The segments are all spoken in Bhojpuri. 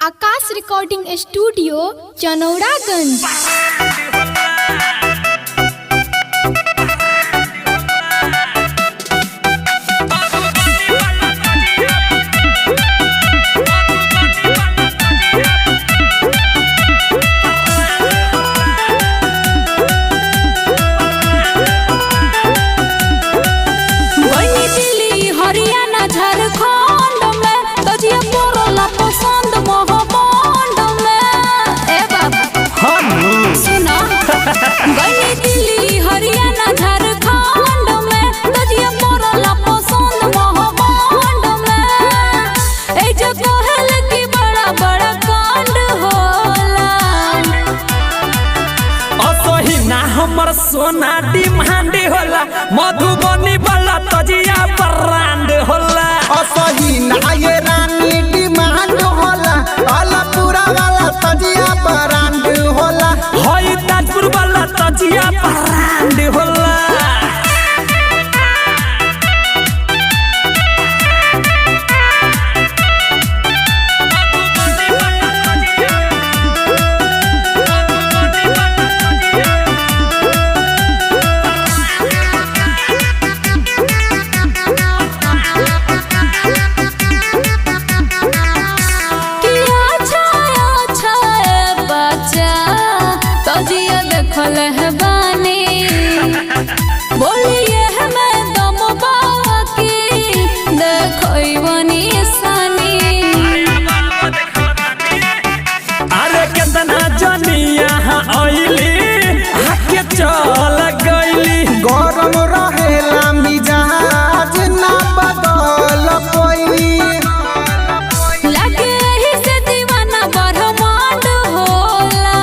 आकाश रिकॉर्डिंग स्टूडियो चनौरागंज। हरियाणा झारखंड में तजिया पोरला पसंद मोहबंड में ए बाबा सुना गली दिल्ली हरियाणा झारखंड में तजिया पोरला पसंद मोहबंड में ए जो कहल की बड़ा बड़ा कांड होला असही ना हमर सोना डिमांड होला मधुबनी वाला तजिया ब्रांड होला असही ना ये रानी डिमांड होला अलपुरा वाला तजिया ब्रांड होला हई ताजपुर वाला तजिया ब्रांड होला देखल है बानी बोलिए हमें दम बाकी देखई बनी सनी अरे कितना जनिया आइली हके चल गइली गरम रहेला मिजाज ना बदल पई लगे ही से दीवाना बरहमांड होला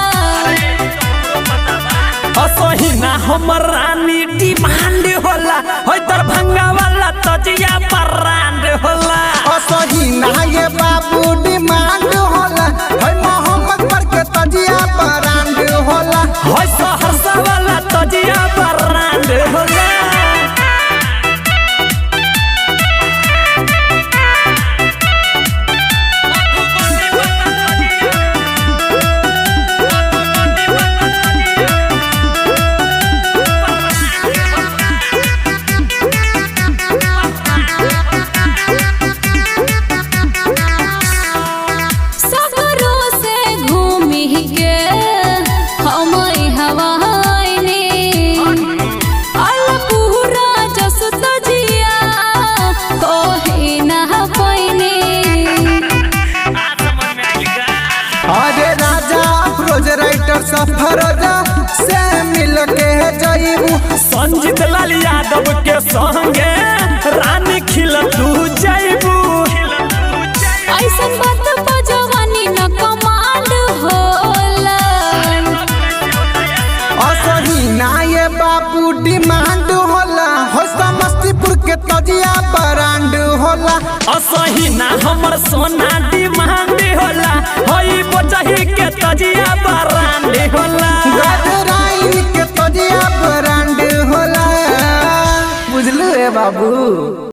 असही ना हमर रानी डिमांड होला हई दरभंगा वाला तजिया ब्रांड होला असही ना ये बाबू डिमांड होला है मोहम्मदपुर के तजिया ब्रांड होला हई सहरसा वाला तजिया ब्रांड होला अरे राजा अफरोज राइटर सफरोजा से मिल के जाइबू संजीत लाल यादव के संगे रानी खिल तू जाइबू ऐसन बात बजवानी न कमांड होला असही ना ये बाबू डिमांड होला हो समस्तीपुर के तजिया ब्रांड होला असही ना हमर सोना डिमांड होला हई बचही के तजिया ब्रांड होला गदराइन के तजिया ब्रांड होला बुझलू ए बाबू।